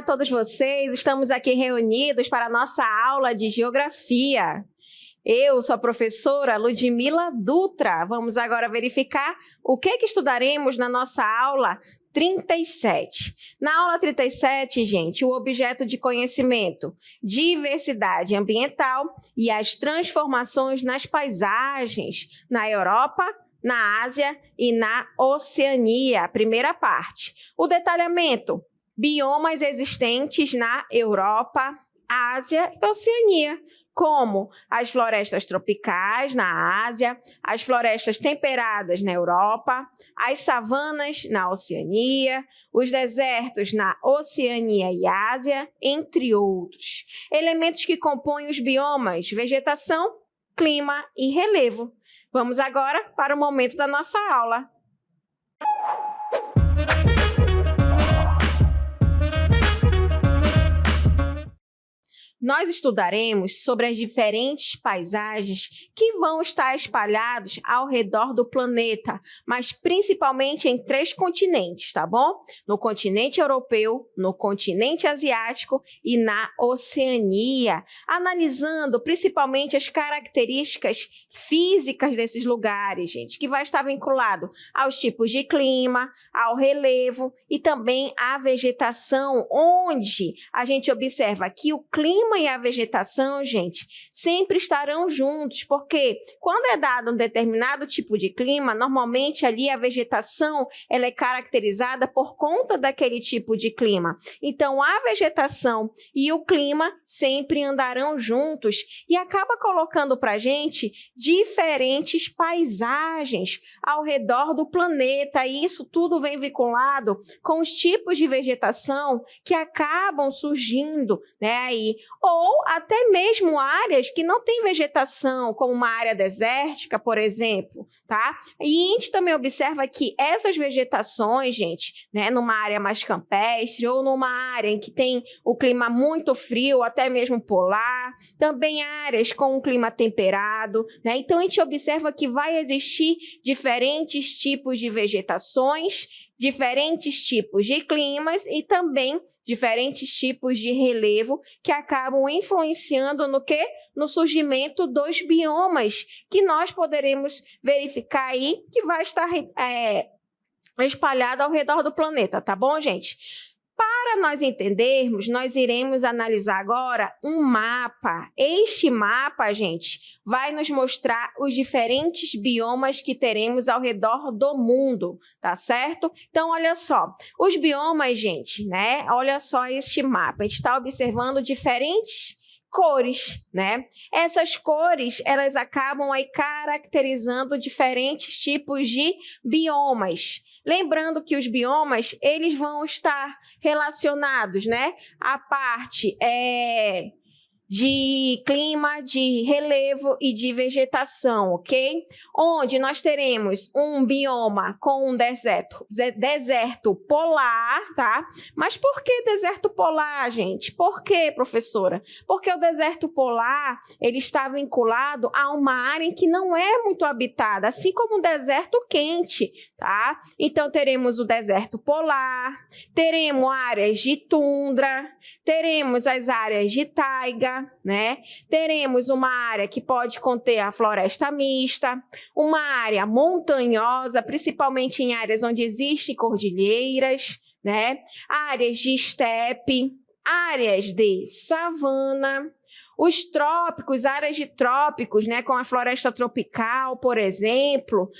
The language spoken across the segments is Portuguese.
a todos vocês, estamos aqui reunidos para a nossa aula de Geografia. Eu sou a professora Ludmila Dutra. Vamos agora verificar o que estudaremos na nossa aula 37. Na aula 37, gente, o objeto de conhecimento, diversidade ambiental e as transformações nas paisagens na Europa, na Ásia e na Oceania, primeira parte. O detalhamento, biomas existentes na Europa, Ásia e Oceania, como as florestas tropicais na Ásia, as florestas temperadas na Europa, as savanas na Oceania, os desertos na Oceania e Ásia, entre outros. Elementos que compõem os biomas, vegetação, clima e relevo. Vamos agora para o momento da nossa aula. Nós estudaremos sobre as diferentes paisagens que vão estar espalhados ao redor do planeta, mas principalmente em 3 continentes, tá bom? No continente europeu, no continente asiático e na Oceania, analisando principalmente as características físicas desses lugares, gente, que vai estar vinculado aos tipos de clima, ao relevo e também à vegetação, onde a gente observa que o clima e a vegetação, gente, sempre estarão juntos, porque quando é dado um determinado tipo de clima, normalmente ali a vegetação ela é caracterizada por conta daquele tipo de clima. Então, a vegetação e o clima sempre andarão juntos e acaba colocando para a gente diferentes paisagens ao redor do planeta. E isso tudo vem vinculado com os tipos de vegetação que acabam surgindo, né, aí, ou até mesmo áreas que não têm vegetação, como uma área desértica, por exemplo, tá? E a gente também observa que essas vegetações, gente, né, numa área mais campestre ou numa área em que tem o clima muito frio, até mesmo polar, também áreas com um clima temperado, né? Então, a gente observa que vai existir diferentes tipos de vegetações, diferentes tipos de climas e também diferentes tipos de relevo que acabam influenciando no quê? No surgimento dos biomas, que nós poderemos verificar aí que vai estar espalhado ao redor do planeta, tá bom, gente? Para nós entendermos, nós iremos analisar agora um mapa. Este mapa, gente, vai nos mostrar os diferentes biomas que teremos ao redor do mundo, tá certo? Então, olha só, os biomas, gente, né? Olha só este mapa. A gente está observando diferentes cores, né? Essas cores, elas acabam aí caracterizando diferentes tipos de biomas. Lembrando que os biomas, eles vão estar relacionados, né, à parte de clima, de relevo e de vegetação, ok? Onde nós teremos um bioma com um deserto polar, tá? Mas por que deserto polar, gente? Por quê, professora? Porque o deserto polar, ele está vinculado a uma área em que não é muito habitada, assim como o deserto quente, tá? Então, teremos o deserto polar, teremos áreas de tundra, teremos as áreas de taiga, né? Teremos uma área que pode conter a floresta mista, uma área montanhosa, principalmente em áreas onde existem cordilheiras, né? Áreas de estepe, áreas de savana, os trópicos, áreas de trópicos, né, com a floresta tropical, por exemplo,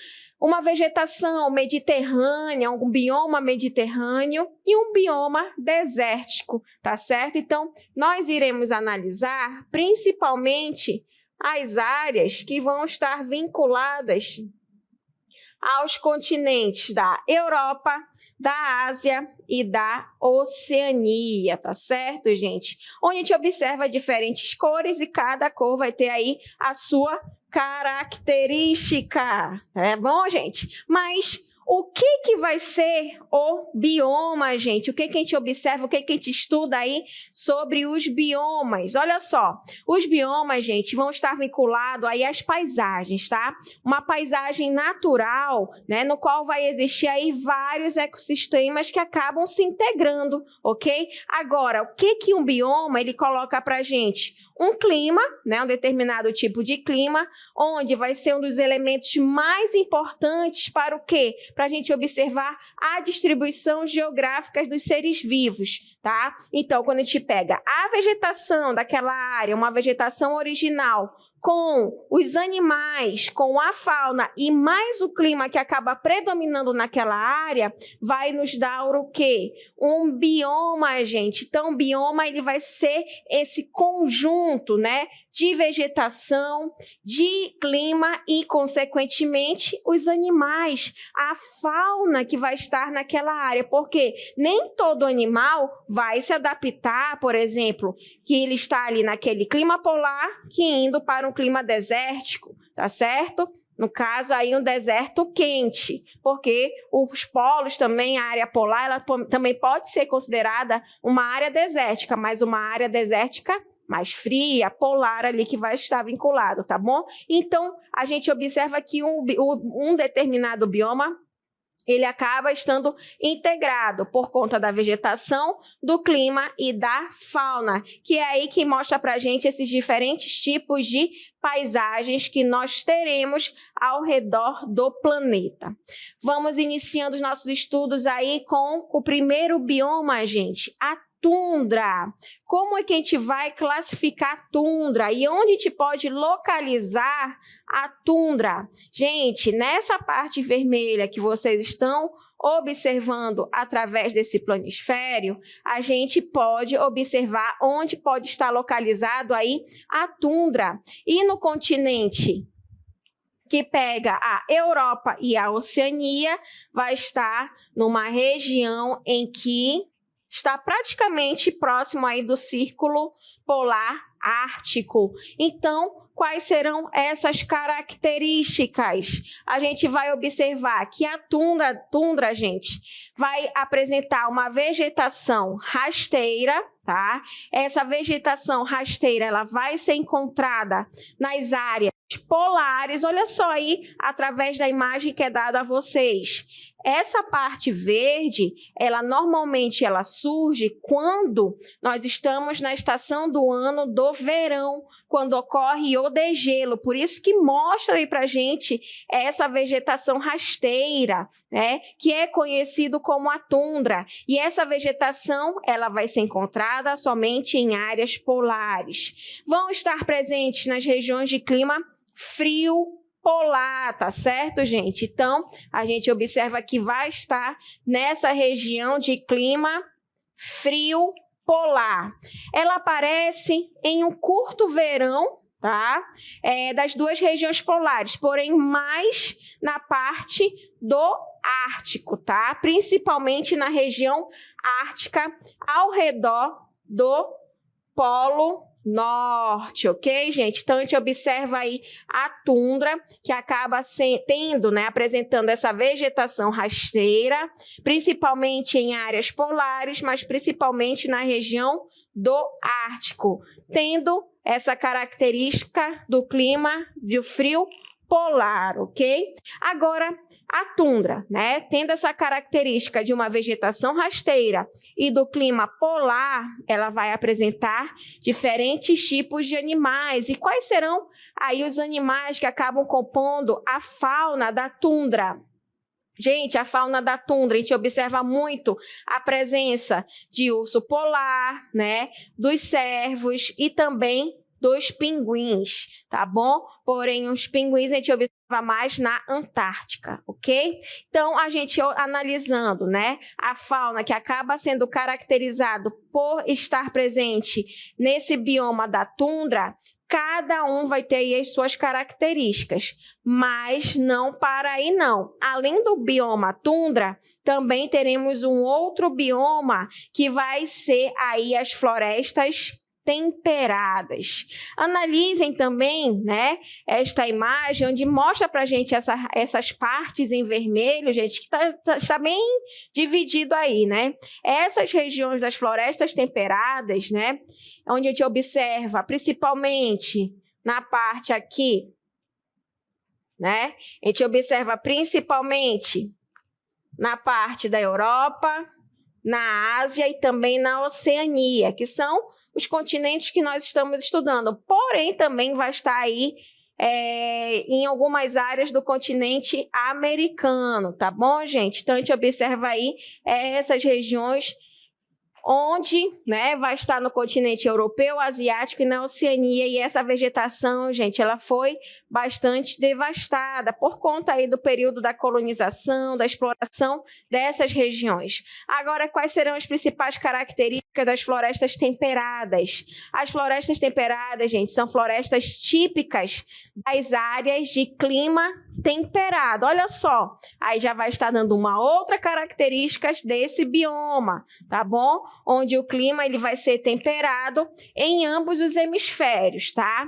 uma vegetação mediterrânea, um bioma mediterrâneo e um bioma desértico, tá certo? Então, nós iremos analisar principalmente as áreas que vão estar vinculadas aos continentes da Europa, da Ásia e da Oceania, tá certo, gente? Onde a gente observa diferentes cores e cada cor vai ter aí a sua característica, é bom, gente? Mas O que vai ser o bioma, gente? O que a gente observa, o que a gente estuda aí sobre os biomas? Olha só, os biomas, gente, vão estar vinculados aí às paisagens, tá? Uma paisagem natural, né, no qual vai existir aí vários ecossistemas que acabam se integrando, ok? Agora, o que um bioma, ele coloca pra gente? Um clima, né, um determinado tipo de clima, onde vai ser um dos elementos mais importantes para o quê? Para a gente observar a distribuição geográfica dos seres vivos, tá? Então, quando a gente pega a vegetação daquela área, uma vegetação original, com os animais, com a fauna e mais o clima que acaba predominando naquela área, vai nos dar o quê? Um bioma, gente. Então, o bioma ele vai ser esse conjunto, né, de vegetação, de clima e, consequentemente, os animais, a fauna que vai estar naquela área, porque nem todo animal vai se adaptar, por exemplo, que ele está ali naquele clima polar, que indo para um clima desértico, tá certo? No caso, aí um deserto quente, porque os polos também, a área polar, ela também pode ser considerada uma área desértica, mas uma área desértica mais fria, polar ali que vai estar vinculado, tá bom? Então, a gente observa que um determinado bioma, ele acaba estando integrado por conta da vegetação, do clima e da fauna, que é aí que mostra pra gente esses diferentes tipos de paisagens que nós teremos ao redor do planeta. Vamos iniciando os nossos estudos aí com o primeiro bioma, gente, a tundra. Como é que a gente vai classificar a tundra e onde a gente pode localizar a tundra? Gente, nessa parte vermelha que vocês estão observando através desse planisfério, a gente pode observar onde pode estar localizado aí a tundra. E no continente que pega a Europa e a Oceania, vai estar numa região em que está praticamente próximo aí do Círculo Polar Ártico. Então, quais serão essas características? A gente vai observar que a tundra, gente, vai apresentar uma vegetação rasteira, tá? Essa vegetação rasteira, ela vai ser encontrada nas áreas polares. Olha só aí, através da imagem que é dada a vocês. Essa parte verde, normalmente surge quando nós estamos na estação do ano do verão, quando ocorre o degelo. Por isso que mostra aí pra gente essa vegetação rasteira, né, que é conhecido como a tundra. E essa vegetação, ela vai ser encontrada somente em áreas polares. Vão estar presentes nas regiões de clima frio polar, tá certo, gente? Então, a gente observa que vai estar nessa região de clima frio polar. Ela aparece em um curto verão, tá? Das duas regiões polares, porém mais na parte do Ártico, tá? Principalmente na região ártica, ao redor do Polo Norte, ok, gente? Então, a gente observa aí a tundra, que acaba tendo, né, apresentando essa vegetação rasteira, principalmente em áreas polares, mas principalmente na região do Ártico, tendo essa característica do clima de frio polar, ok? Agora, a tundra, né, tendo essa característica de uma vegetação rasteira e do clima polar, ela vai apresentar diferentes tipos de animais. E quais serão aí os animais que acabam compondo a fauna da tundra? Gente, a fauna da tundra, a gente observa muito a presença de urso polar, né, dos cervos e também dos pinguins, tá bom? Porém, os pinguins a gente observa mais na Antártica, ok? Então, a gente analisando, né, a fauna que acaba sendo caracterizado por estar presente nesse bioma da tundra, cada um vai ter aí as suas características, mas não para aí não. Além do bioma tundra, também teremos um outro bioma que vai ser aí as florestas temperadas. Analisem também, né, esta imagem onde mostra para a gente essas partes em vermelho, gente, que está bem dividido aí, né? Essas regiões das florestas temperadas, né, onde a gente observa principalmente na parte aqui, né, a gente observa principalmente na parte da Europa, na Ásia e também na Oceania, que são os continentes que nós estamos estudando. Porém, também vai estar aí em algumas áreas do continente americano, tá bom, gente? Então, a gente observa aí essas regiões onde, né, vai estar no continente europeu, asiático e na Oceania. E essa vegetação, gente, ela foi bastante devastada por conta aí do período da colonização, da exploração dessas regiões. Agora, quais serão as principais características das florestas temperadas? As florestas temperadas, gente, são florestas típicas das áreas de clima temperado. Olha só, aí já vai estar dando uma outra característica desse bioma, tá bom? Onde o clima ele vai ser temperado em ambos os hemisférios, tá?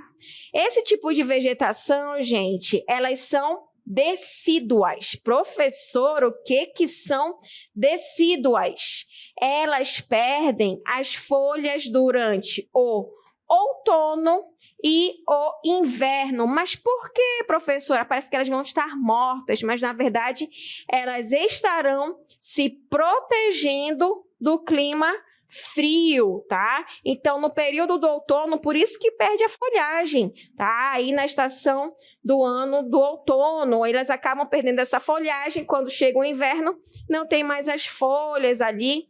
Esse tipo de vegetação, gente, elas são decíduas. Professor, o que são decíduas? Elas perdem as folhas durante o outono e o inverno. Mas por que, professora? Parece que elas vão estar mortas, mas na verdade elas estarão se protegendo do clima frio, tá? Então, no período do outono, por isso que perde a folhagem, tá? Aí na estação do ano do outono, elas acabam perdendo essa folhagem. Quando chega o inverno, não tem mais as folhas ali,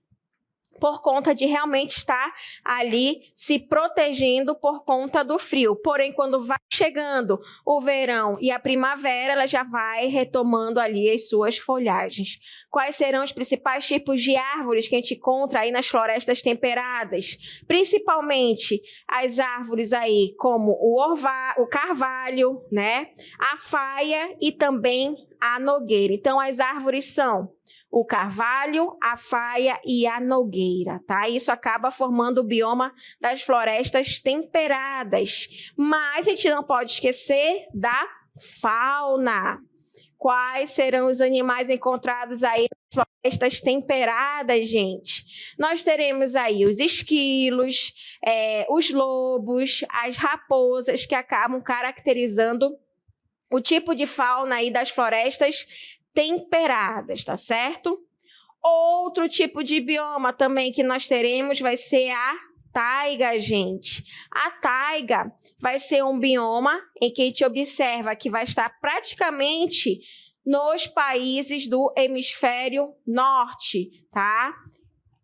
por conta de realmente estar ali se protegendo por conta do frio. Porém, quando vai chegando o verão e a primavera, ela já vai retomando ali as suas folhagens. Quais serão os principais tipos de árvores que a gente encontra aí nas florestas temperadas? Principalmente as árvores aí como o carvalho, né? A faia e também a nogueira. Então, as árvores são o carvalho, a faia e a nogueira, tá? Isso acaba formando o bioma das florestas temperadas. Mas a gente não pode esquecer da fauna. Quais serão os animais encontrados aí nas florestas temperadas, gente? Nós teremos aí os esquilos, os lobos, as raposas, que acabam caracterizando o tipo de fauna aí das florestas temperadas, tá certo? Outro tipo de bioma também que nós teremos vai ser a taiga, gente. A taiga vai ser um bioma em que a gente observa que vai estar praticamente nos países do hemisfério norte, tá?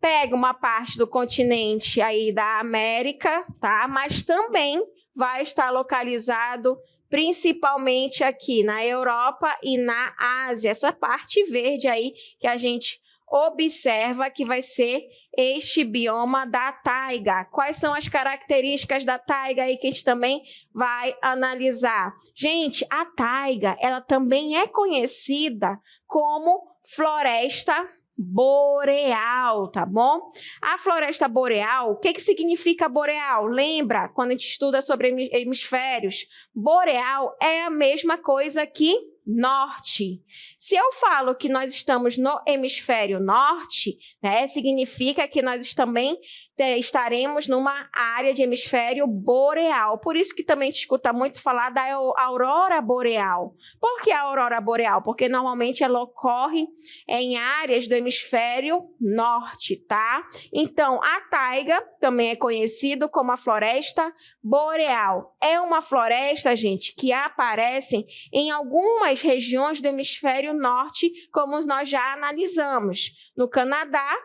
Pega uma parte do continente aí da América, tá? Mas também vai estar localizado principalmente aqui na Europa e na Ásia, essa parte verde aí que a gente observa que vai ser este bioma da taiga. Quais são as características da taiga aí que a gente também vai analisar? Gente, a taiga, ela também é conhecida como floresta boreal, tá bom? A floresta boreal, o que significa boreal? Lembra quando a gente estuda sobre hemisférios? Boreal é a mesma coisa que norte. Se eu falo que nós estamos no hemisfério norte, né, significa que nós também estaremos numa área de hemisfério boreal. Por isso que também a gente escuta muito falar da aurora boreal. Por que a aurora boreal? Porque normalmente ela ocorre em áreas do hemisfério norte, tá? Então, a taiga também é conhecido como a floresta boreal. É uma floresta, gente, que aparece em algumas regiões do hemisfério norte, como nós já analisamos. No Canadá,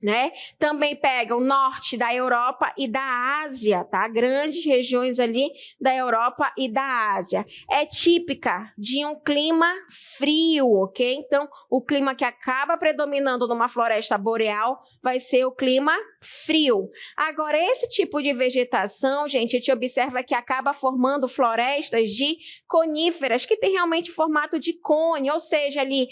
né? Também pega o norte da Europa e da Ásia, tá? Grandes regiões ali da Europa e da Ásia. É típica de um clima frio, ok? Então, o clima que acaba predominando numa floresta boreal vai ser o clima frio. Agora, esse tipo de vegetação, gente, a gente observa que acaba formando florestas de coníferas, que tem realmente formato de cone, ou seja, ali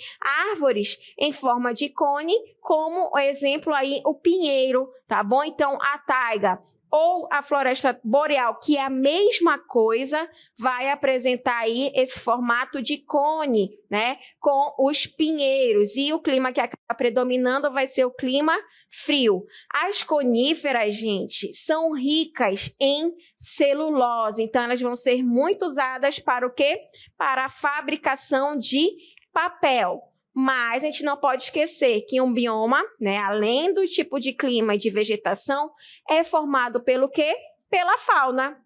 árvores em forma de cone, como o exemplo aí o pinheiro, tá bom? Então, a taiga ou a floresta boreal, que é a mesma coisa, vai apresentar aí esse formato de cone, né, com os pinheiros, e o clima que acaba predominando vai ser o clima frio. As coníferas, gente, são ricas em celulose, então elas vão ser muito usadas para o quê? Para a fabricação de papel. Mas a gente não pode esquecer que um bioma, né, além do tipo de clima e de vegetação, é formado pelo quê? Pela fauna.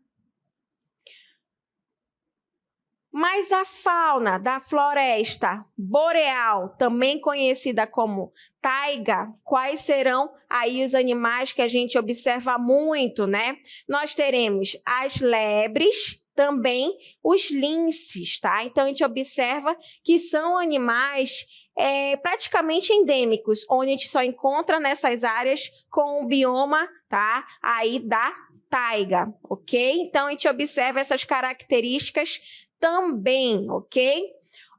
Mas a fauna da floresta boreal, também conhecida como taiga, quais serão aí os animais que a gente observa muito, né? Nós teremos as lebres, também os linces, tá? Então, a gente observa que são animais praticamente endêmicos, onde a gente só encontra nessas áreas com o bioma, tá? Aí da taiga, ok? Então, a gente observa essas características também, ok?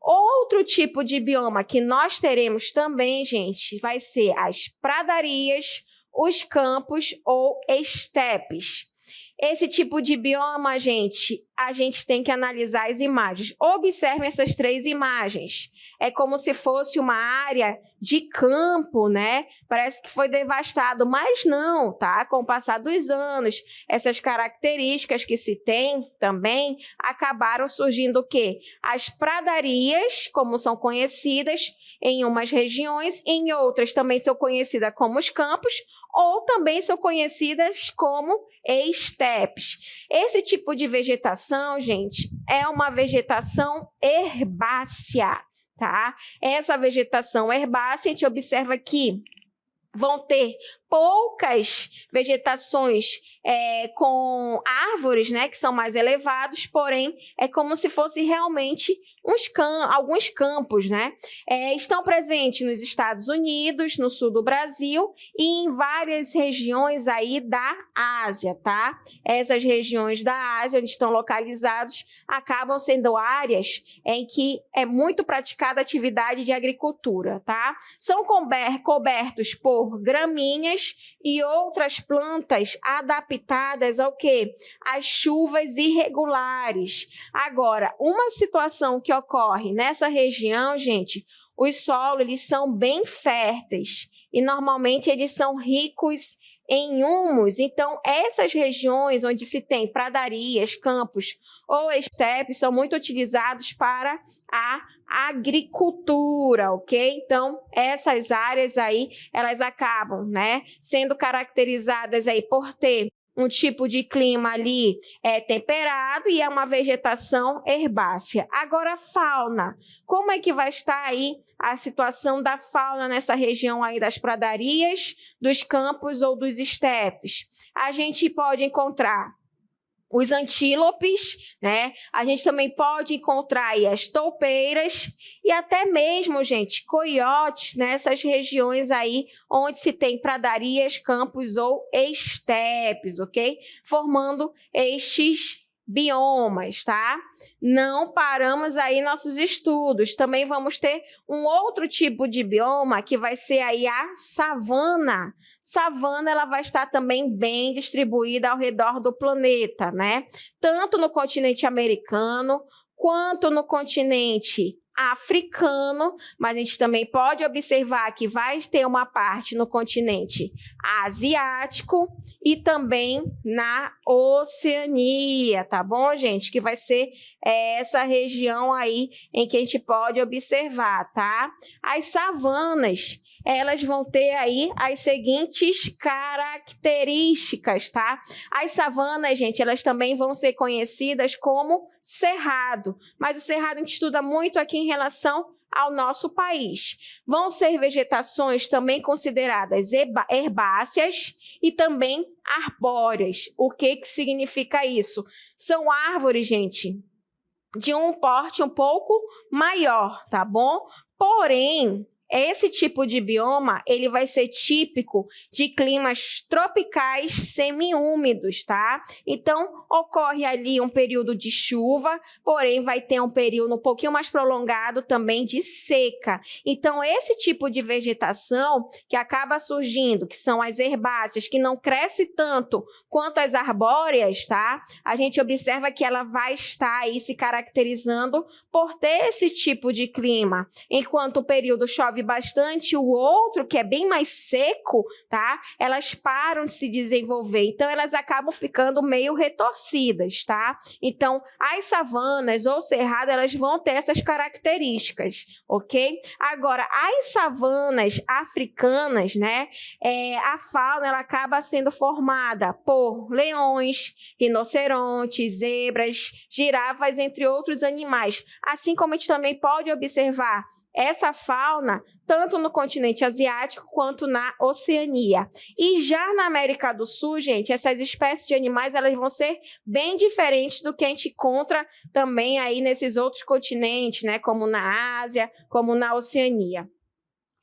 Outro tipo de bioma que nós teremos também, gente, vai ser as pradarias, os campos ou estepes. Esse tipo de bioma, gente, a gente tem que analisar as imagens. Observem essas 3 imagens. É como se fosse uma área de campo, né? Parece que foi devastado, mas não, tá? Com o passar dos anos, essas características que se tem também acabaram surgindo o quê? As pradarias, como são conhecidas em umas regiões, em outras também são conhecidas como os campos, ou também são conhecidas como estepes. Esse tipo de vegetação, gente, é uma vegetação herbácea, tá? Essa vegetação herbácea, a gente observa que vão ter poucas vegetações com árvores, né, que são mais elevados, porém é como se fosse realmente alguns campos, né? Estão presentes nos Estados Unidos, no sul do Brasil e em várias regiões aí da Ásia, tá? Essas regiões da Ásia, onde estão localizados, acabam sendo áreas em que é muito praticada a atividade de agricultura, tá? São cobertos por gramíneas e outras plantas adaptadas ao quê? Às chuvas irregulares. Agora, uma situação que ocorre nessa região, gente, os solos eles são bem férteis e normalmente eles são ricos em humus. Então, essas regiões onde se tem pradarias, campos ou estepes são muito utilizados para a agricultura, ok? Então, essas áreas aí, elas acabam, né, sendo caracterizadas aí por ter um tipo de clima ali temperado e é uma vegetação herbácea. Agora, fauna. Como é que vai estar aí a situação da fauna nessa região aí das pradarias, dos campos ou dos estepes? A gente pode encontrar os antílopes, né? A gente também pode encontrar aí as toupeiras e até mesmo, gente, coiotes nessas regiões aí onde se tem pradarias, campos ou estepes, ok? Formando estes biomas, tá? Não paramos aí nossos estudos. Também vamos ter um outro tipo de bioma que vai ser aí a savana. Savana, ela vai estar também bem distribuída ao redor do planeta, né? Tanto no continente americano quanto no continente africano, mas a gente também pode observar que vai ter uma parte no continente asiático e também na Oceania, tá bom, gente? Que vai ser essa região aí em que a gente pode observar, tá? As savanas, elas vão ter aí as seguintes características, tá? As savanas, gente, elas também vão ser conhecidas como cerrado, mas o cerrado a gente estuda muito aqui em relação ao nosso país. Vão ser vegetações também consideradas herbáceas e também arbóreas. O que significa isso? São árvores, gente, de um porte um pouco maior, tá bom? Porém, esse tipo de bioma, ele vai ser típico de climas tropicais semiúmidos, tá? Então, ocorre ali um período de chuva, porém vai ter um período um pouquinho mais prolongado também de seca. Então, esse tipo de vegetação que acaba surgindo, que são as herbáceas, que não cresce tanto quanto as arbóreas, tá? A gente observa que ela vai estar aí se caracterizando por ter esse tipo de clima. Enquanto o período chove bastante, o outro, que é bem mais seco, tá? Elas param de se desenvolver. Então, elas acabam ficando meio retorcidas, tá? Então, as savanas ou cerrado, elas vão ter essas características, ok? Agora, as savanas africanas, né? A fauna, ela acaba sendo formada por leões, rinocerontes, zebras, girafas, entre outros animais. Assim como a gente também pode observar essa fauna tanto no continente asiático quanto na Oceania. E já na América do Sul, gente, essas espécies de animais elas vão ser bem diferentes do que a gente encontra também aí nesses outros continentes, né, como na Ásia, como na Oceania.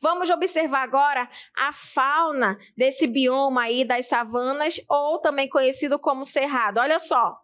Vamos observar agora a fauna desse bioma aí das savanas, ou também conhecido como cerrado. Olha só.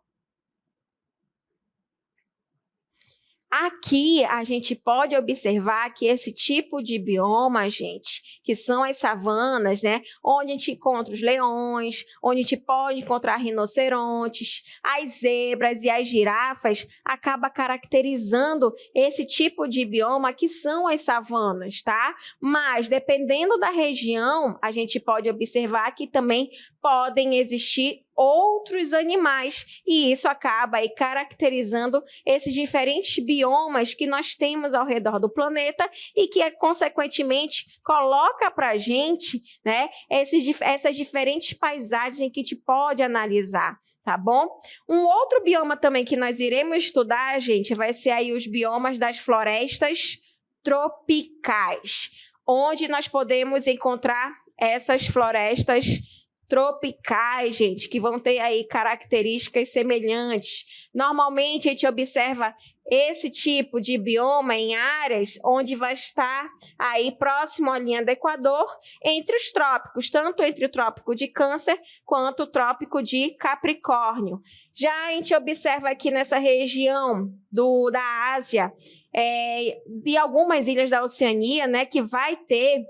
Aqui a gente pode observar que esse tipo de bioma, gente, que são as savanas, né, onde a gente encontra os leões, onde a gente pode encontrar rinocerontes, as zebras e as girafas, acaba caracterizando esse tipo de bioma que são as savanas, tá? Mas dependendo da região, a gente pode observar que também podem existir outros animais, e isso acaba aí caracterizando esses diferentes biomas que nós temos ao redor do planeta e que, consequentemente, coloca para a gente, né, essas diferentes paisagens que a gente pode analisar, tá bom? Um outro bioma também que nós iremos estudar, gente, vai ser aí os biomas das florestas tropicais, onde nós podemos encontrar essas florestas tropicais, gente, que vão ter aí características semelhantes. Normalmente, a gente observa esse tipo de bioma em áreas onde vai estar aí próximo à linha do Equador, entre os trópicos, tanto entre o trópico de Câncer quanto o trópico de Capricórnio. Já a gente observa aqui nessa região da Ásia, de algumas ilhas da Oceania, né, que vai ter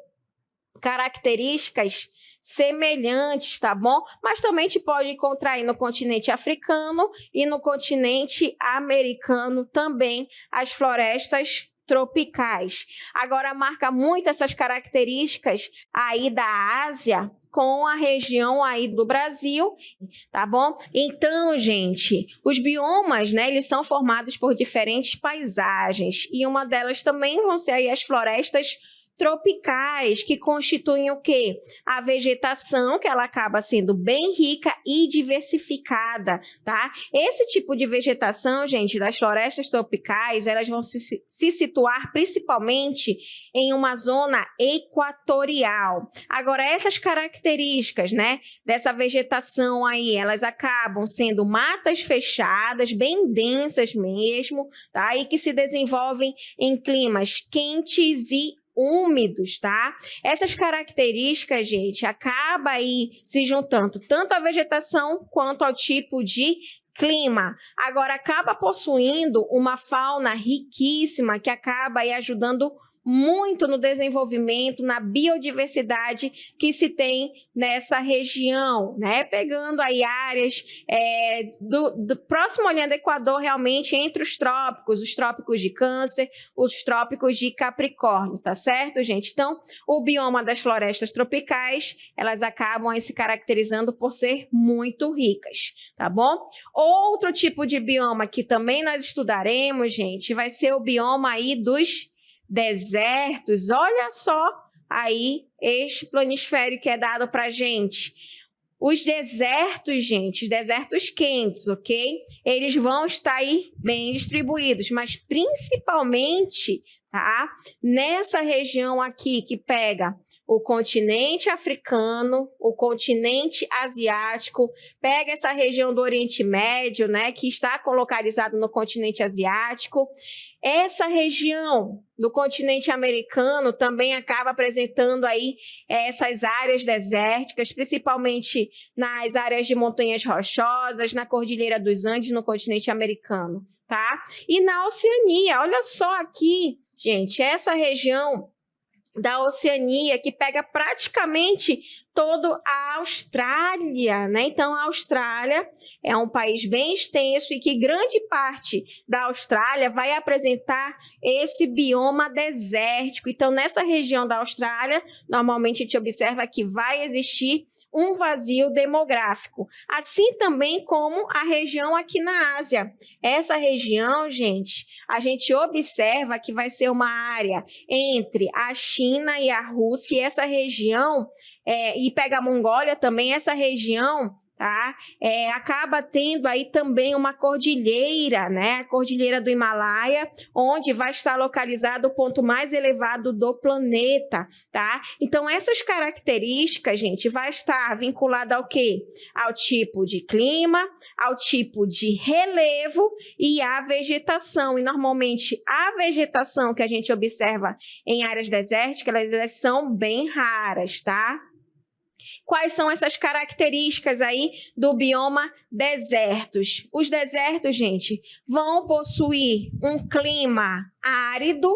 características semelhantes, tá bom? Mas também a gente pode encontrar aí no continente africano e no continente americano também as florestas tropicais. Agora, marca muito essas características aí da Ásia com a região aí do Brasil, tá bom? Então, gente, os biomas, né, eles são formados por diferentes paisagens, e uma delas também vão ser aí as florestas tropicais, que constituem o quê? A vegetação, que ela acaba sendo bem rica e diversificada, tá? Esse tipo de vegetação, gente, das florestas tropicais, elas vão se situar principalmente em uma zona equatorial. Agora, essas características, né, dessa vegetação aí, elas acabam sendo matas fechadas, bem densas mesmo, tá? E que se desenvolvem em climas quentes e úmidos, tá? Essas características, gente, acaba aí se juntando tanto à vegetação quanto ao tipo de clima. Agora, acaba possuindo uma fauna riquíssima que acaba aí ajudando muito no desenvolvimento, na biodiversidade que se tem nessa região, né? Pegando aí áreas do próximo à linha do Equador, realmente entre os trópicos de Câncer, os trópicos de Capricórnio, tá certo, gente? Então, o bioma das florestas tropicais, elas acabam aí se caracterizando por ser muito ricas, tá bom? Outro tipo de bioma que também nós estudaremos, gente, vai ser o bioma aí dos desertos. Olha só aí este planisfério que é dado para a gente. Os desertos, gente, os desertos quentes, ok? Eles vão estar aí bem distribuídos, mas principalmente, tá, nessa região aqui que pega o continente africano, o continente asiático, pega essa região do Oriente Médio, né, que está localizado no continente asiático. Essa região do continente americano também acaba apresentando aí essas áreas desérticas, principalmente nas áreas de montanhas rochosas, na Cordilheira dos Andes, no continente americano, tá? E na Oceania, olha só aqui, gente, essa região da Oceania, que pega praticamente toda a Austrália, né? Então, a Austrália é um país bem extenso e que grande parte da Austrália vai apresentar esse bioma desértico. Então, nessa região da Austrália, normalmente a gente observa que vai existir um vazio demográfico, assim também como a região aqui na Ásia. Essa região, gente, a gente observa que vai ser uma área entre a China e a Rússia, e essa região, e pega a Mongólia também, essa região, tá? Acaba tendo aí também uma cordilheira, né? A cordilheira do Himalaia, onde vai estar localizado o ponto mais elevado do planeta, tá? Então, essas características, gente, vai estar vinculada ao quê? Ao tipo de clima, ao tipo de relevo e à vegetação. E, normalmente, a vegetação que a gente observa em áreas desérticas, elas são bem raras, tá? Quais são essas características aí do bioma desertos? Os desertos, gente, vão possuir um clima árido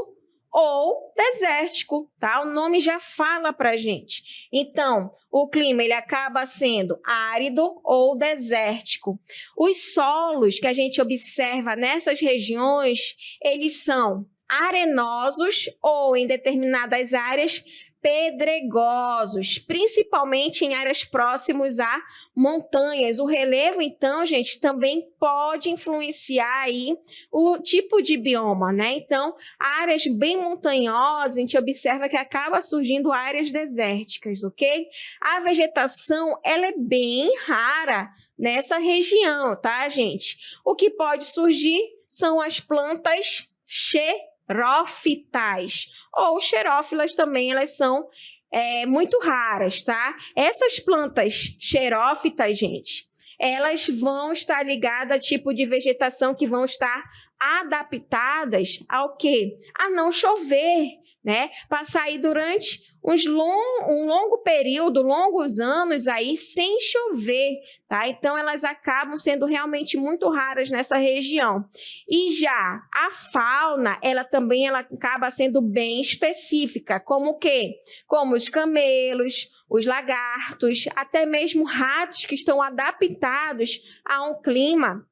ou desértico, tá? O nome já fala pra gente. Então, o clima ele acaba sendo árido ou desértico. Os solos que a gente observa nessas regiões, eles são arenosos ou, em determinadas áreas, pedregosos, principalmente em áreas próximas a montanhas. O relevo, então, gente, também pode influenciar aí o tipo de bioma, né? Então, áreas bem montanhosas, a gente observa que acaba surgindo áreas desérticas, ok? A vegetação, ela é bem rara nessa região, tá, gente? O que pode surgir são as plantas xerófitas, ou xerófilas também, elas são muito raras, tá? Essas plantas xerófitas, gente, elas vão estar ligadas a tipo de vegetação que vão estar adaptadas ao quê? A não chover, né? Passar aí durante um longo período, longos anos aí sem chover, tá? Então, elas acabam sendo realmente muito raras nessa região. E já a fauna, ela acaba sendo bem específica, como o quê? Como os camelos, os lagartos, até mesmo ratos que estão adaptados a um clima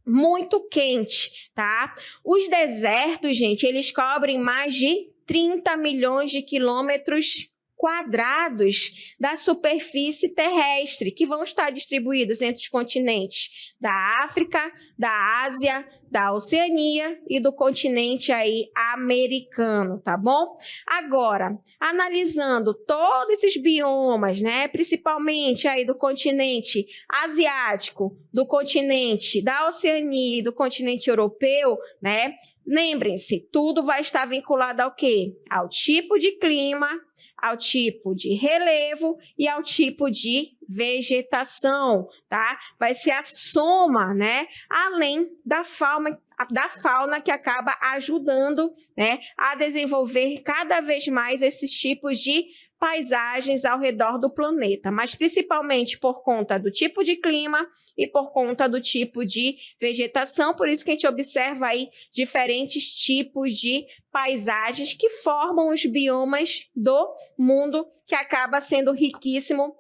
muito quente, tá? Os desertos, gente, eles cobrem mais de 30 milhões de quilômetros quadrados da superfície terrestre, que vão estar distribuídos entre os continentes da África, da Ásia, da Oceania e do continente aí americano, tá bom? Agora, analisando todos esses biomas, né, principalmente aí do continente asiático, do continente da Oceania e do continente europeu, né? Lembrem-se, tudo vai estar vinculado ao quê? Ao tipo de clima, ao tipo de relevo e ao tipo de vegetação, tá? Vai ser a soma, né? Além da fauna que acaba ajudando, né, a desenvolver cada vez mais esses tipos de paisagens ao redor do planeta, mas principalmente por conta do tipo de clima e por conta do tipo de vegetação. Por isso que a gente observa aí diferentes tipos de paisagens que formam os biomas do mundo, que acaba sendo riquíssimo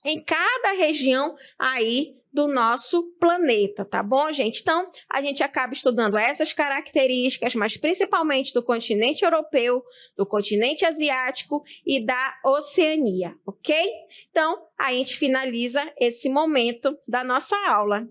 em cada região aí do nosso planeta, tá bom, gente? Então, a gente acaba estudando essas características, mas principalmente do continente europeu, do continente asiático e da Oceania, ok? Então, a gente finaliza esse momento da nossa aula.